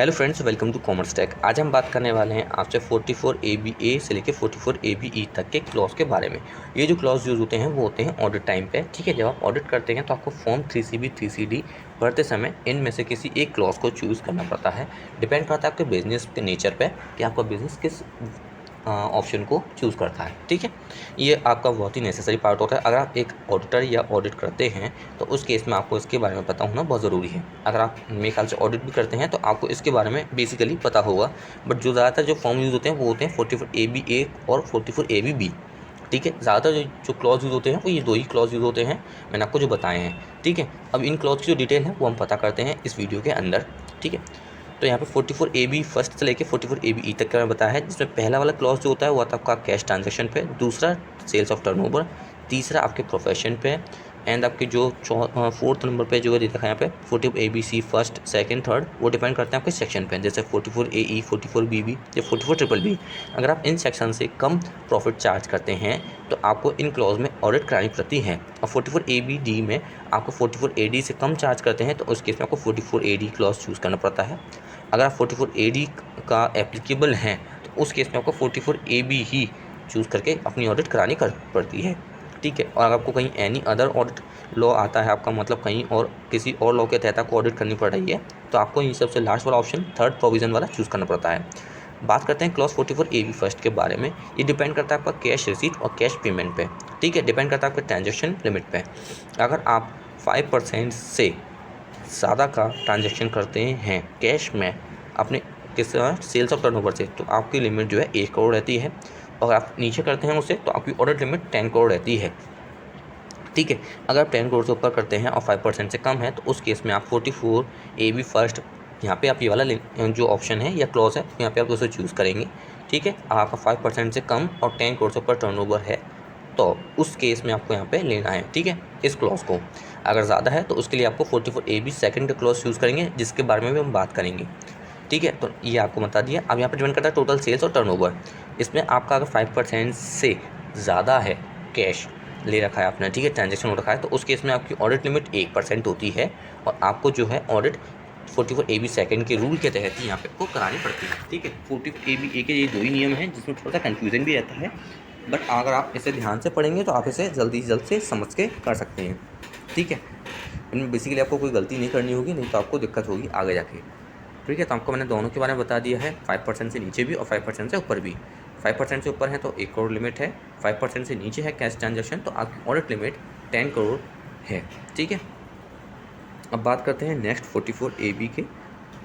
Hello friends, welcome to commerce tech. आज हम बात करने वाले हैं आपसे 44 ABA से लेकर 44 ABE तक के क्लॉज के बारे में। ये जो क्लॉज यूज़ होते हैं वो होते हैं ऑडिट टाइम पे। ठीक है, जब आप ऑडिट करते हैं तो आपको फॉर्म 3CB 3CD भरते समय इनमें से किसी एक क्लॉज को चूज़ करना पड़ता है। डिपेंड करता है आपके बिजनेस के नेचर पे कि आपका बिजनेस किस ऑप्शन को चूज़ करता है। ठीक है, ये आपका बहुत ही नेसेसरी पार्ट होता है। अगर आप एक ऑडिटर या ऑडिट करते हैं तो उस केस में आपको इसके बारे में पता होना बहुत ज़रूरी है। अगर आप मेरे ख्याल से ऑडिट भी करते हैं तो आपको इसके बारे में बेसिकली पता होगा। बट जो ज़्यादातर जो फॉर्म यूज़ होते हैं वो होते हैं 44 ABA और 44 ABB। ठीक है, ज़्यादातर जो क्लॉज यूज़ होते हैं वो ये दो ही क्लॉज यूज़ होते हैं, मैंने आपको जो बताए हैं। ठीक है, अब इन क्लॉज की जो डिटेल है वो हम पता करते हैं इस वीडियो के अंदर। ठीक है, तो यहाँ पे 44 AB फर्स्ट से लेके 44 ABE तक का मैं बताया है, जिसमें पहला वाला क्लॉज जो होता है वो आता है आपका कैश ट्रांजैक्शन पे, दूसरा सेल्स ऑफ टर्नओवर, तीसरा आपके प्रोफेशन पे, एंड आपके जो फोर्थ नंबर पे जो है देखा है यहाँ पे 44 ABC फर्स्ट सेकंड थर्ड, वो डिपेंड करते हैं आपके सेक्शन पे, जैसे 44 AE 44 BB या 44 BBB। अगर आप इन सेक्शन से कम प्रॉफिट चार्ज करते हैं तो आपको इन क्लॉज में ऑडिट करानी पड़ती है। और 44 ABD में आपको 44 AD से कम चार्ज करते हैं तो उस केस में आपको 44 AD क्लॉज चूज़ करना पड़ता है। अगर आप 44 AD का एप्लीकेबल हैं तो उस केस में आपको 44 AB ही चूज़ करके अपनी ऑडिट करानी पड़ती है। ठीक है, और अगर आपको कहीं एनी अदर ऑडिट लॉ आता है, आपका मतलब कहीं और किसी और लॉ के तहत आपको ऑडिट करनी पड़ रही है, तो आपको इन सबसे लास्ट वाला ऑप्शन थर्ड प्रोविज़न वाला चूज़ करना पड़ता है। बात करते हैं क्लॉज 44 AB फर्स्ट के बारे में। ये डिपेंड करता है आपका कैश रिसीट और कैश पेमेंट पे। ठीक है, डिपेंड करता है आपके ट्रांजेक्शन लिमिट पे। अगर आप 5% से ज़्यादा का ट्रांजैक्शन करते हैं कैश में अपने किस सेल्स ऑफ टर्नओवर से, तो आपकी लिमिट जो है 1 करोड़ रहती है। और आप नीचे करते हैं उससे तो आपकी ऑडिट लिमिट 10 करोड़ रहती है। ठीक है, अगर आप 10 करोड़ से ऊपर करते हैं और 5% से कम है तो उस केस में आप 44 AB फर्स्ट, यहाँ पे आप ये वाला जो ऑप्शन है या क्लॉज है यहाँ पे आप उसे चूज़ करेंगे। ठीक है, आपका 5% से कम और 10 करोड़ से ऊपर टर्नओवर है तो उस केस में आपको यहाँ पे लेना है। ठीक है, इस क्लॉज को। अगर ज़्यादा है तो उसके लिए आपको 44 AB सेकंड का क्लॉज यूज़ करेंगे, जिसके बारे में भी हम बात करेंगे। ठीक है, तो ये आपको बता दिया। अब यहाँ पे डिपेंड करता है टोटल सेल्स और टर्नओवर। इसमें आपका अगर 5% से ज़्यादा है कैश ले रखा है आपने, ठीक है, ट्रांजेक्शन हो रखा है, तो उस केस में आपकी ऑडिट लिमिट 1% होती है और आपको जो है ऑडिट 44 AB सेकंड के रूल के तहत ही यहाँ पे आपको करानी पड़ती है। ठीक है, 44 ABA के ये दो ही नियम हैं जिसमें थोड़ा सा कन्फ्यूज़न भी रहता है, बट अगर आप इसे ध्यान से पढ़ेंगे तो आप इसे जल्दी से समझ के कर सकते हैं। ठीक है, इनमें बेसिकली आपको कोई गलती नहीं करनी होगी, नहीं तो आपको दिक्कत होगी आगे जाके। ठीक है, तो आपको मैंने दोनों के बारे में बता दिया है, 5% से नीचे भी और 5% से ऊपर भी। 5% से ऊपर है तो 1 करोड़ लिमिट है, 5% से नीचे है कैश ट्रांजैक्शन तो आपकी ऑडिट लिमिट 10 करोड़ है। ठीक है, अब बात करते हैं नेक्स्ट 44 AB के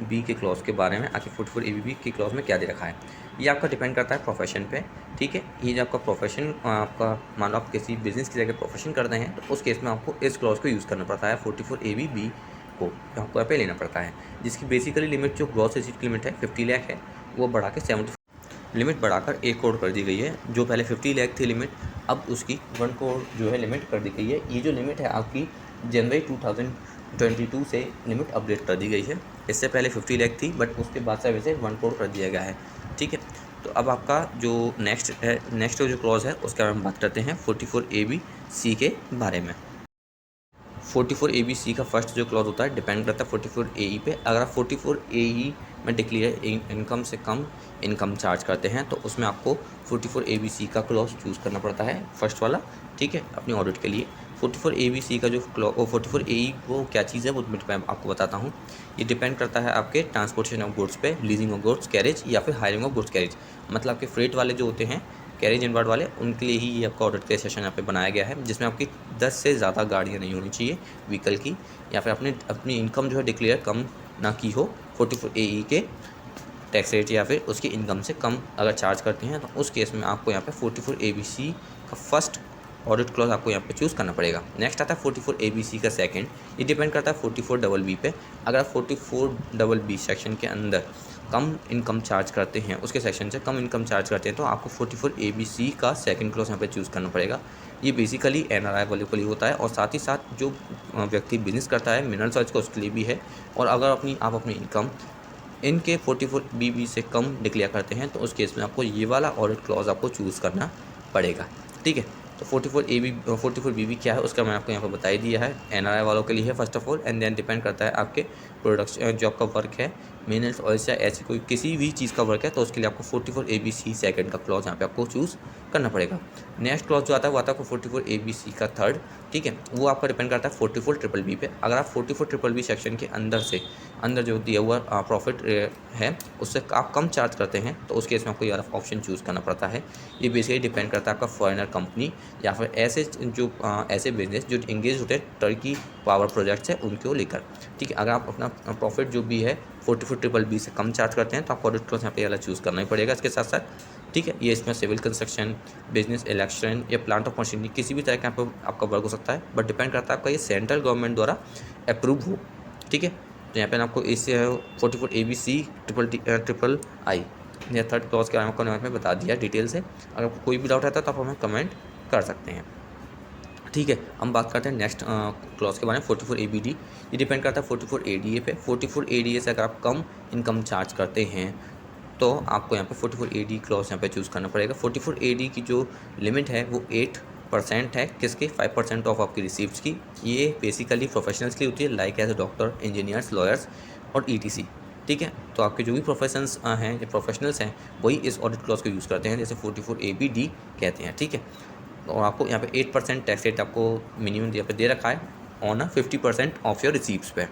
बी के क्लॉज के बारे में। आखिर 44 ABB के क्लॉज में क्या दे रखा है, ये आपका डिपेंड करता है प्रोफेशन पे। ठीक है, ये जो आपका प्रोफेशन, आपका मान लो आप किसी बिज़नेस की जगह प्रोफेशन करते हैं तो उस केस में आपको इस क्लॉज को यूज़ करना पड़ता है। 44 ABB को आपको यहाँ पे लेना पड़ता है, जिसकी बेसिकली लिमिट जो ग्रॉस रिसीट की लिमिट है 50 लाख है, वो बढ़ा के 70 लिमिट बढ़ाकर 1 करोड़ कर दी गई है। जो पहले 50 लाख थी लिमिट, अब उसकी 1 करोड़ जो है लिमिट कर दी गई है। ये जो लिमिट है आपकी जनवरी 2022 से लिमिट अपडेट कर दी गई है। इससे पहले 50 लाख थी बट उसके बाद से वैसे 1 करोड़ कर दिया गया है। ठीक है, तो अब आपका जो नेक्स्ट जो क्लॉज है उसके बारे में बात करते हैं 44 ABC के बारे में। 44 ABC का फर्स्ट जो क्लॉज होता है डिपेंड करता है 44 AE पे। अगर आप 44 AE में डिक्लेयर इनकम से कम इनकम चार्ज करते हैं तो उसमें आपको 44 ABC का क्लॉज चूज़ करना पड़ता है, फर्स्ट वाला। ठीक है, अपनी ऑडिट के लिए 44 ABC का जो 44 AE वो क्या चीज़ है वो मैं आपको बताता हूँ। ये डिपेंड करता है आपके ट्रांसपोर्टेशन ऑफ गुड्स पे, लीजिंग ऑफ गुड्स कैरेज या फिर हायरिंग ऑफ गुड्स कैरेज। मतलब आपके फ्रेट वाले जो होते हैं कैरेज इनवर्ड वाले, उनके लिए ही ये आपका ऑडिट का सेशन यहाँ पे बनाया गया है, जिसमें आपकी 10 से ज़्यादा गाड़ियाँ नहीं होनी चाहिए व्हीकल की, या फिर अपनी इनकम जो है डिक्लेयर कम ना की हो 44 AE के टैक्स रेट या फिर उसकी इनकम से कम अगर चार्ज करते हैं तो उस केस में आपको यहाँ पे 44 ABC का फर्स्ट ऑडिट क्लॉज आपको यहाँ पे चूज़ करना पड़ेगा। नेक्स्ट आता है 44 ABC का सेकंड, ये डिपेंड करता है 44 BB पे। अगर आप 44 BB सेक्शन के अंदर कम इनकम चार्ज करते हैं, उसके सेक्शन से कम इनकम चार्ज करते हैं तो आपको 44 ABC का सेकंड क्लॉज यहाँ पे चूज़ करना पड़ेगा। ये बेसिकली NRI वाले के लिए होता है और साथ ही साथ जो व्यक्ति बिजनेस करता है मिनरल सर्च का उसके लिए भी है। और अगर आप अपनी इनकम इनके 44 BB से कम डिक्लेयर करते हैं तो उस केस में आपको ये वाला ऑडिट क्लॉज आपको चूज़ करना पड़ेगा। ठीक है, तो 44 BB क्या है उसका मैं आपको यहाँ पर बता ही दिया है। NRI वालों के लिए है first of all, and then depend करता है आपके प्रोडक्शन जो आपका वर्क है मिनरल्स ऑयल्स या ऐसी कोई किसी भी चीज़ का वर्क है तो उसके लिए आपको 44 ABC सेकंड का क्लॉज यहाँ पे आपको चूज़ करना पड़ेगा। नेक्स्ट क्लॉज जो आता है वो आता है आपको 44 ABC का थर्ड, ठीक है, वो आपका डिपेंड करता है 44 ट्रिपल बी पे। अगर आप 44 ट्रिपल बी सेक्शन के अंदर जो दिया हुआ प्रॉफिट है उससे आप कम चार्ज करते हैं तो उस केस में आपको ये वाला ऑप्शन चूज़ करना पड़ता है। ये बेसिकली डिपेंड करता है आपका फॉरेनर कंपनी या फिर ऐसे बिजनेस जो इंगेज होते हैं टर्की पावर प्रोजेक्ट्स है उनको लेकर, ठीक है। अगर आप अपना प्रॉफिट जो भी है 44 ट्रिपल बी से कम चार्ज करते हैं तो आपको ऑडिट क्लॉज यहाँ पे वाला चूज़ करना ही पड़ेगा इसके साथ साथ, ठीक है। ये इसमें सिविल कंस्ट्रक्शन, बिजनेस इलेक्शन या प्लांट ऑफ मशीनरी किसी भी तरह का यहाँ पर आपका वर्क हो सकता है, बट डिपेंड करता है आपका ये सेंट्रल गवर्नमेंट द्वारा अप्रूव हो, ठीक है। तो यहाँ पे आपको इससे 44 ABC ट्रिपल आई या थर्ड क्लॉज के बारे में आपको बता दिया डिटेल से। अगर आपको कोई भी डाउट आता है तो आप हमें कमेंट कर सकते हैं, ठीक है। हम बात करते हैं नेक्स्ट क्लॉज के बारे में 44 ABD। ये डिपेंड करता है 44 ADA पे। 44 ADA से अगर आप कम इनकम चार्ज करते हैं तो आपको यहाँ पे 44 AD क्लॉज यहाँ पे चूज़ करना पड़ेगा। 44 AD की जो लिमिट है वो 8% है, किसके 5% ऑफ आपकी रिसीप्ट की। ये बेसिकली प्रोफेशनल्स के लिए होती है, like as doctor, engineers, lawyers और ETC, ठीक है। तो आपके जो भी प्रोफेशंस हैं या प्रोफेशनल्स हैं वही इस ऑडिट क्लॉज को यूज़ करते हैं, जैसे 44 ABD कहते हैं, ठीक है। और आपको यहाँ पे 8% टैक्स रेट आपको मिनिमम यहाँ पे दे रखा है ऑन 50% ऑफ योर रिसीप्ट्स पे।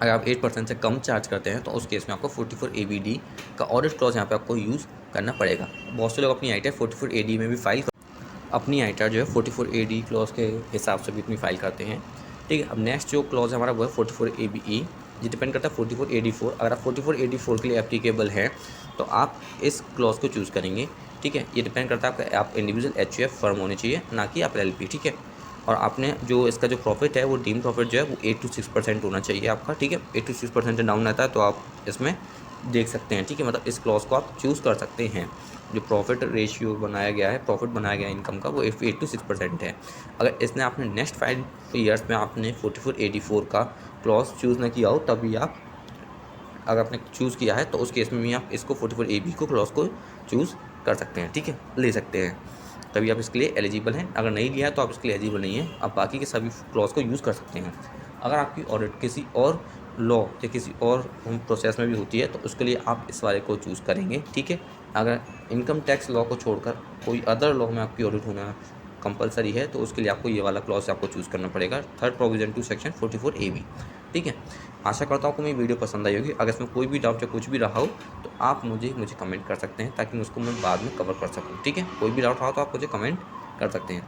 अगर आप 8% से कम चार्ज करते हैं तो उस केस में आपको 44 ABD का ऑडिट क्लॉज यहाँ पे आपको यूज़ करना पड़ेगा। बहुत से लोग अपनी आईटर 44 AD में भी अपनी आईटर जो है 44 AD क्लॉज के हिसाब से भी अपनी फाइल करते हैं, ठीक है। अब नेक्स्ट जो क्लॉज है हमारा वो है 44 ABE। ये डिपेंड करता है 44 AD4। अगर आप 44 AD4 के लिए एप्लीकेबल हैं तो आप इस क्लॉज को चूज़ करेंगे, ठीक है। ये डिपेंड करता है आप इंडिविजुअल HUF फर्म होनी चाहिए, ना कि आप LLP, ठीक है। और आपने जो इसका जो प्रॉफिट है वो डीम प्रॉफिट जो है वो 8 to 6% होना चाहिए आपका, ठीक है। 8 to 6% से डाउन रहता है तो आप इसमें देख सकते हैं, ठीक है। मतलब इस क्लॉज को आप चूज़ कर सकते हैं। जो प्रॉफिट रेशियो बनाया गया है, प्रॉफिट बनाया गया है इनकम का, वो 8 to 6% है। अगर इसने आपने नेक्स्ट 5 ईयर्स में आपने 44 AD4 का क्लॉज चूज़ ना किया हो तभी आप, अगर आपने चूज़ किया है तो उस केस में भी आप इसको 44 AB को क्लॉज को चूज़ कर सकते हैं, ठीक है, ले सकते हैं, तभी आप इसके लिए एलिजिबल हैं। अगर नहीं लिया है तो आप इसके लिए एलिजिबल नहीं हैं, आप बाकी के सभी क्लॉज को यूज़ कर सकते हैं। अगर आपकी ऑडिट किसी और लॉ या किसी और प्रोसेस में भी होती है तो उसके लिए आप इस वाले को चूज़ करेंगे, ठीक है। अगर इनकम टैक्स लॉ को छोड़कर कोई अदर लॉ में आपकी ऑडिट होना कंपलसरी है तो उसके लिए आपको ये वाला क्लॉज आपको चूज़ करना पड़ेगा, third provision to section 44 AB, ठीक है। आशा करता हूँ आपको मेरी वीडियो पसंद आई होगी। अगर इसमें कोई भी डाउट या कुछ भी रहा हो तो आप मुझे कमेंट कर सकते हैं ताकि उसको मैं बाद में कवर कर सकूँ, ठीक है। कोई भी डाउट रहा तो आप मुझे कमेंट कर सकते हैं।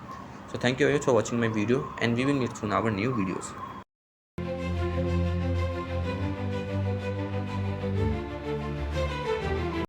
So thank you very much for watching my video and we will meet soon our new videos.